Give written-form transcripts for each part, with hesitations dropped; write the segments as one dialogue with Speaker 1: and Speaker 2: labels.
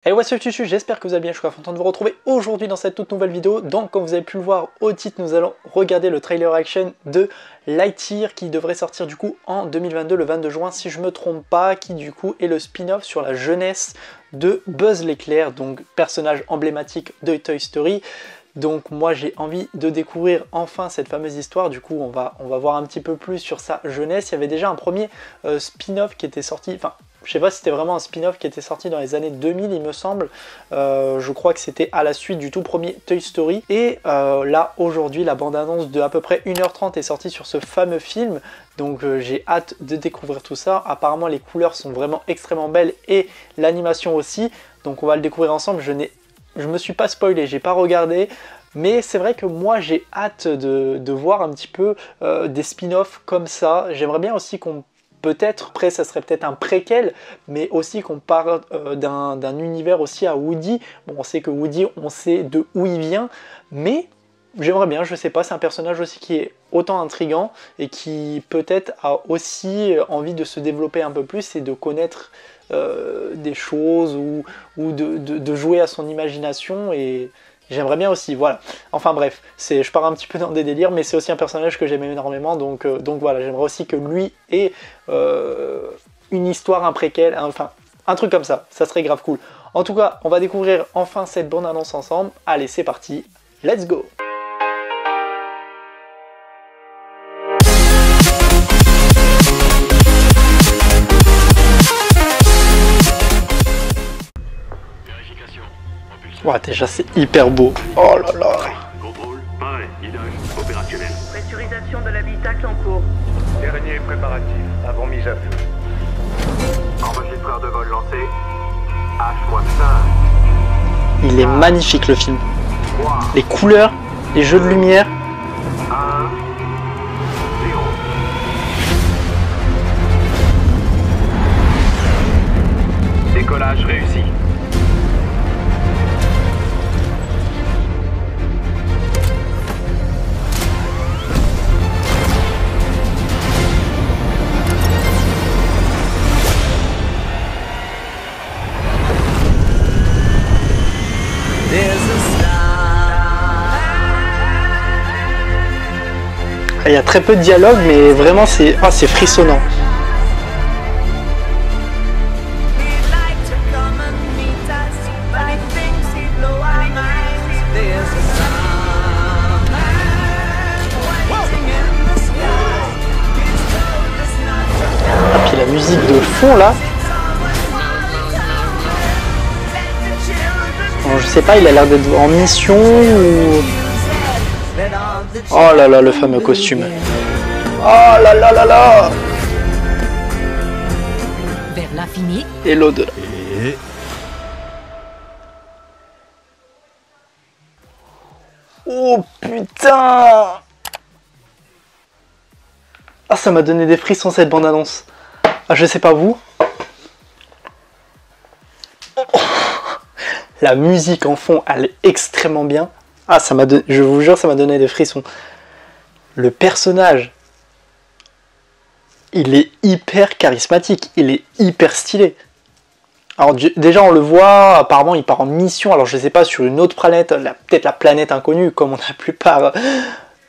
Speaker 1: Hey, what's up Tutu, j'espère que vous allez bien, je suis content de vous retrouver aujourd'hui dans cette toute nouvelle vidéo. Donc comme vous avez pu le voir au titre, nous allons regarder le trailer action de Lightyear qui devrait sortir du coup en 2022, le 22 juin si je me trompe pas, qui du coup est le spin-off sur la jeunesse de Buzz l'éclair, donc personnage emblématique de Toy Story. Donc moi j'ai envie de découvrir enfin cette fameuse histoire, du coup on va voir un petit peu plus sur sa jeunesse. Il y avait déjà un premier spin-off qui était sorti, enfin je sais pas si c'était vraiment un spin-off qui était sorti dans les années 2000 il me semble, je crois que c'était à la suite du tout premier Toy Story. Et là aujourd'hui la bande-annonce de à peu près 1h30 est sortie sur ce fameux film, donc j'ai hâte de découvrir tout ça. Apparemment les couleurs sont vraiment extrêmement belles et l'animation aussi, donc on va le découvrir ensemble. Je me suis pas spoilé, j'ai pas regardé, mais c'est vrai que moi j'ai hâte de voir un petit peu des spin-offs comme ça. J'aimerais bien aussi qu'on peut-être, après ça serait peut-être un préquel, mais aussi qu'on parle d'un univers aussi à Woody. Bon, on sait que Woody, on sait de où il vient, mais j'aimerais bien, je sais pas, c'est un personnage aussi qui est autant intriguant et qui peut-être a aussi envie de se développer un peu plus et de connaître des choses ou de jouer à son imagination, et j'aimerais bien aussi, voilà. Enfin bref, je pars un petit peu dans des délires, mais c'est aussi un personnage que j'aime énormément, donc voilà, j'aimerais aussi que lui ait une histoire, un préquel, enfin un truc comme ça serait grave cool. En tout cas, on va découvrir enfin cette bande-annonce ensemble. Allez, c'est parti, let's go! Ouais, déjà c'est hyper beau. Oh là là.
Speaker 2: Contrôle, pareil, guidage, opérationnel.
Speaker 3: Pressurisation de l'habitacle en cours.
Speaker 4: Dernier préparatif, avant mise à feu.
Speaker 2: Enregistreur de vol lancé. H-5.
Speaker 1: Il est magnifique le film. Les couleurs, les jeux de lumière.
Speaker 2: 1, 0. Décollage réussi.
Speaker 1: Il y a très peu de dialogue, mais vraiment c'est frissonnant. Ah, puis la musique de fond là. Bon, je sais pas, il a l'air d'être en mission ou... Oh là là, le fameux costume. Oh là là là là.
Speaker 5: Vers l'infini
Speaker 1: et l'au-delà. Oh putain. Ah, ça m'a donné des frissons cette bande-annonce. Ah, je sais pas vous. La musique en fond, elle est extrêmement bien. Ah, je vous jure, ça m'a donné des frissons. Le personnage, il est hyper charismatique, il est hyper stylé. Alors déjà, on le voit, apparemment, il part en mission, alors je sais pas, sur une autre planète, peut-être la planète inconnue, comme la plupart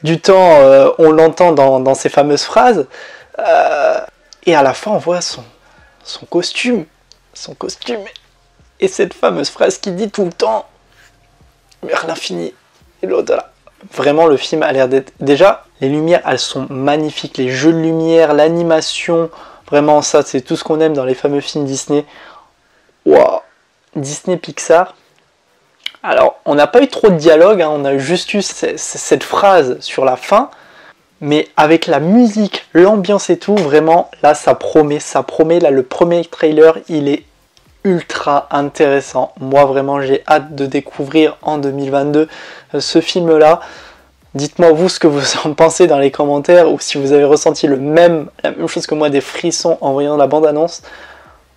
Speaker 1: du temps, on l'entend dans ces fameuses phrases. Et à la fin, on voit son costume. Son costume. Et cette fameuse phrase qui dit tout le temps « vers l'infini et l'au-delà ». Vraiment, le film a l'air d'être... Déjà, les lumières, elles sont magnifiques. Les jeux de lumière, l'animation, vraiment, ça, c'est tout ce qu'on aime dans les fameux films Disney. Waouh, Disney Pixar. Alors, on n'a pas eu trop de dialogue, hein, on a juste eu cette phrase sur la fin. Mais avec la musique, l'ambiance et tout, vraiment, là, ça promet. Là, le premier trailer, il est ultra intéressant. Moi vraiment j'ai hâte de découvrir en 2022 ce film là. Dites-moi vous ce que vous en pensez dans les commentaires, ou si vous avez ressenti la même chose que moi, des frissons en voyant la bande annonce.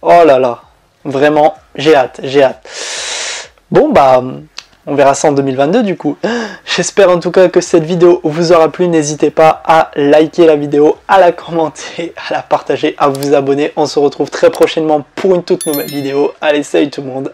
Speaker 1: Oh là là, vraiment j'ai hâte. Bon bah on verra ça en 2022 du coup. J'espère en tout cas que cette vidéo vous aura plu. N'hésitez pas à liker la vidéo, à la commenter, à la partager, à vous abonner. On se retrouve très prochainement pour une toute nouvelle vidéo. Allez, salut tout le monde.